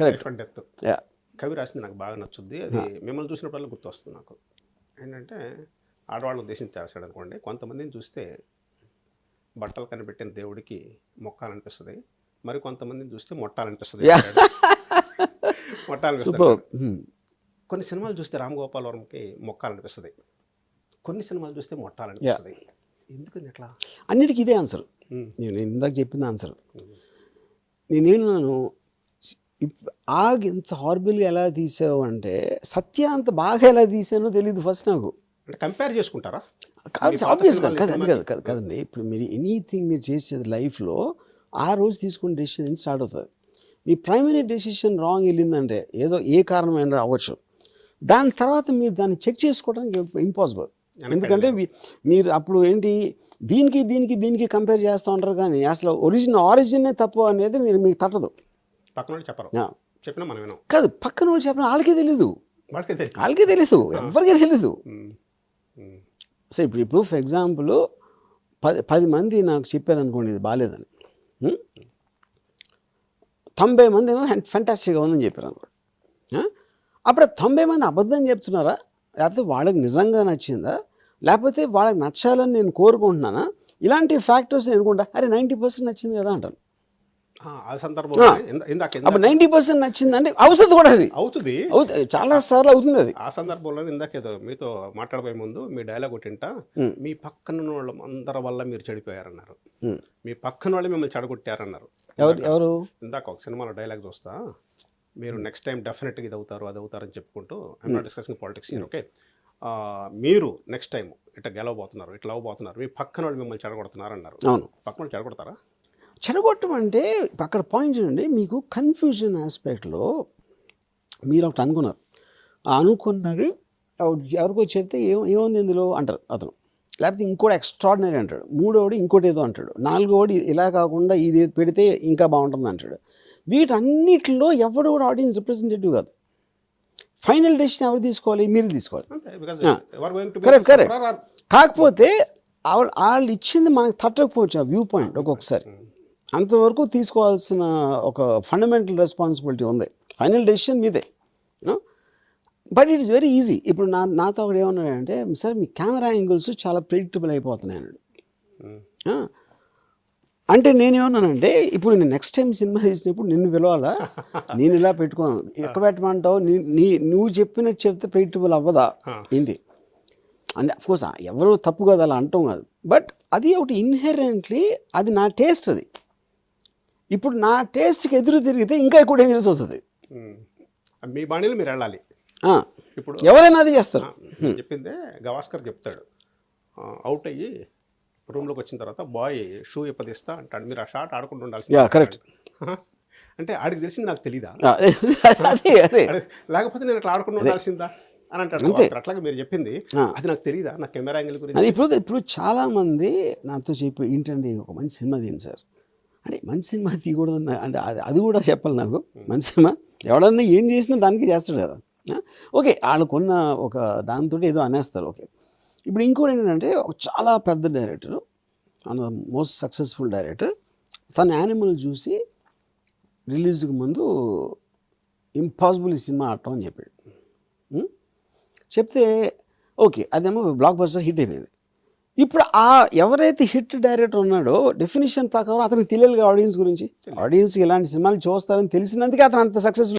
Life and death yeah కవి రాసింది నాకు బాగా నచ్చుద్ది. అది మిమ్మల్ని చూసినప్పుడల్లా గుర్తొస్తుంది నాకు. ఏంటంటే ఆడవాళ్ళ ఉద్దేశం చేస్తాడు అనుకోండి, కొంతమందిని చూస్తే బట్టలు కనిపెట్టిన దేవుడికి మొక్కాలనిపిస్తుంది, మరి కొంతమందిని చూస్తే మొట్టాలనిపిస్తుంది. మొట్టాలనిపిస్తుంది. కొన్ని సినిమాలు చూస్తే రామ్ గోపాల్ వర్మకి మొక్కాలనిపిస్తుంది, కొన్ని సినిమాలు చూస్తే మొట్టాలనిపిస్తుంది. ఎందుకని ఎట్లా? అన్నిటికీ ఇదే ఆన్సర్. నేను ఇందాక చెప్పిన ఆన్సర్. నేనేమన్నాను, ఆగ్ ఎంత హార్బుల్గా ఎలా తీసావు అంటే సత్య అంత బాగా ఎలా తీసానో తెలియదు ఫస్ట్ నాకు. అంటే కంపేర్ చేసుకుంటారా? ఆబ్వియస్గా కదండి. ఇప్పుడు మీరు ఎనీథింగ్ మీరు చేసేది లైఫ్లో ఆ రోజు తీసుకునే డెసిషన్ స్టార్ట్ అవుతుంది. మీ ప్రైమరీ డెసిషన్ రాంగ్ వెళ్ళిందంటే ఏదో ఏ కారణమైనా అవ్వచ్చు, దాని తర్వాత మీరు దాన్ని చెక్ చేసుకోవడానికి ఇంపాసిబుల్. ఎందుకంటే మీరు అప్పుడు ఏంటి దీనికి దీనికి దీనికి కంపేర్ చేస్తూ ఉంటారు, కానీ అసలు ఆరిజినే తప్పు అనేది మీకు తట్టదు. పక్కన వాళ్ళు చెప్పరు, చెప్పినా మనం వినం. కాదు, పక్కన వాళ్ళు చెప్పిన వాళ్ళకే తెలీదు, ఎవరికీ తెలీదు. సో ఇప్పుడు ఫర్ ఎగ్జాంపుల్ 10 మంది నాకు చెప్పారనుకోండి ఇది బాగాలేదని, 90 మంది ఏమో ఫెంటాస్టిక్గా ఉందని చెప్పారు అనుకోండి. అప్పుడు 90 మంది అబద్ధం చెప్తున్నారా, లేకపోతే వాళ్ళకి నిజంగా నచ్చిందా, లేకపోతే వాళ్ళకి నచ్చాలని నేను కోరుకుంటున్నానా? ఇలాంటి ఫ్యాక్టర్స్ నేను అనుకుంటా, అరే 90% నచ్చింది కదా అంటాను. అప్పుడు 90% నచ్చిందంటే అవుతుంది కూడా, అది అవుతుంది చాలా సార్లు అవుతుంది. అది ఆ సందర్భంలో ఇందాకేదో మీతో మాట్లాడబోయే ముందు మీ డైలాగ్ ఒకటింటా, మీ పక్కన వాళ్ళ అందరి వల్ల మీరు చెడిపోయారన్నారు, మీ పక్కన వాళ్ళు మిమ్మల్ని చెడగొట్టారన్నారు. ఎవరు? ఇందాక ఒక సినిమాలో డైలాగ్ చూస్తా, మీరు నెక్స్ట్ టైం డెఫినెట్గా ఇది అవుతారు అది అవుతారని చెప్పుకుంటూ, I'm not discussing politics here, okay, మీరు నెక్స్ట్ టైం ఇట్లా గెలవబోతున్నారు, ఇట్లా అవ్వబోతున్నారు, మీ పక్కన వాళ్ళు మిమ్మల్ని చెడగొడుతున్నారు అన్నారు. అవును, పక్కన వాళ్ళు చెడగొడతారా? చెడగొట్టం అంటే అక్కడ పాయింట్ ఏంటంటే, మీకు కన్ఫ్యూజన్ ఆస్పెక్ట్లో మీరు ఒకటి అనుకున్నారు, అనుకున్నది ఎవరికో చెప్తే ఏముంది ఇందులో అంటారు అతను, లేకపోతే ఇంకోటి ఎక్స్ట్రాడినరీ అంటాడు, మూడోవాడు ఇంకోటి ఏదో అంటాడు, నాలుగోవాడు ఇలా కాకుండా ఇది పెడితే ఇంకా బాగుంటుంది అంటాడు. వీటన్నిటిలో ఎవడు కూడా ఆడియన్స్ రిప్రజెంటేటివ్ కాదు. ఫైనల్ డెసిషన్ ఎవరు తీసుకోవాలి? మీరు తీసుకోవాలి. కరెక్ట్. కాకపోతే వాళ్ళు ఇచ్చింది మనకు తట్టకపోవచ్చు, ఆ వ్యూ పాయింట్ ఒక్కొక్కసారి అంతవరకు తీసుకోవాల్సిన ఒక ఫండమెంటల్ రెస్పాన్సిబిలిటీ ఉంది. ఫైనల్ డెసిషన్ మీదే, but it is very easy. ఇప్పుడు నాతో ఒకటి ఏమన్నాడంటే, సార్ మీ కెమెరా యాంగిల్స్ చాలా ప్రెడిక్టబుల్ అయిపోతున్నాయి అన్నాడు. అంటే నేనేమన్నానంటే, ఇప్పుడు నేను నెక్స్ట్ టైం సినిమా తీసినప్పుడు నిన్ను పిలవాలా, నేను ఇలా పెట్టుకోను, ఎక్కడ పెట్టమంటావు, నువ్వు చెప్పినట్టు చెప్తే ప్రెడిక్టబుల్ అవ్వదా ఏంటి అంటే, అఫ్కోర్స్ ఎవరు తప్పు కదా అలా అంటాం కాదు, బట్ అది ఒకటి ఇన్హెరెంట్లీ అది నా టేస్ట్. అది ఇప్పుడు నా టేస్ట్కి ఎదురు తిరిగితే ఇంకా ఎక్కువ డేంజరస్ అవుతుంది. మీ బాణీలో మీరు వెళ్ళాలి. ఇప్పుడు ఎవరైనా అది చేస్తారు. చెప్పిందే గవాస్కర్ చెప్తాడు, అవుట్ అయ్యి రూమ్లోకి వచ్చిన తర్వాత బాయ్ షూ ఇప్పదిస్తా అంటాడు, మీరు ఆ షాట్ ఆడుకుంటూ ఉండాల్సింది. కరెక్ట్. అంటే ఆడికి తెలిసింది నాకు తెలీదా, అదే లేకపోతే నేను అట్లా ఆడుకుంటూ ఉండాల్సిందా అని అంటాడు. అట్లాగే మీరు చెప్పింది అది నాకు తెలీదా, నా కెమెరా యాంగిల్ గురించి. ఇప్పుడు చాలామంది నాతో చెప్పి ఏంటండి ఒక మంచి సినిమా తీయండి సార్ అంటే, మంచి సినిమా తీయకూడదు అంటే అది కూడా చెప్పాలి నాకు. మంచి సినిమా ఎవడన్నా ఏం చేసినా దానికి చేస్తాడు కదా, ఓకే, వాళ్ళకున్న ఒక దాంతో ఏదో అనేస్తారు, ఓకే. ఇప్పుడు ఇంకోటి ఏంటంటే, ఒక చాలా పెద్ద డైరెక్టర్, మోస్ట్ సక్సెస్ఫుల్ డైరెక్టర్, తన యానిమల్ చూసి రిలీజ్కి ముందు ఇంపాసిబుల్ ఈ సినిమా ఆడటం అని చెప్పాడు. చెప్తే ఓకే, అదేమో బ్లాక్ బస్టర్ హిట్ అయిపోయింది. ఇప్పుడు ఎవరైతే హిట్ డైరెక్టర్ ఉన్నాడో డెఫినేషన్ ప్రకారం అతనికి తెలియాలి ఆడియన్స్ గురించి, ఆడియన్స్ ఇలాంటి సినిమాలు చూస్తారని తెలిసినందుకే అతను అంత సక్సెస్ఫుల్.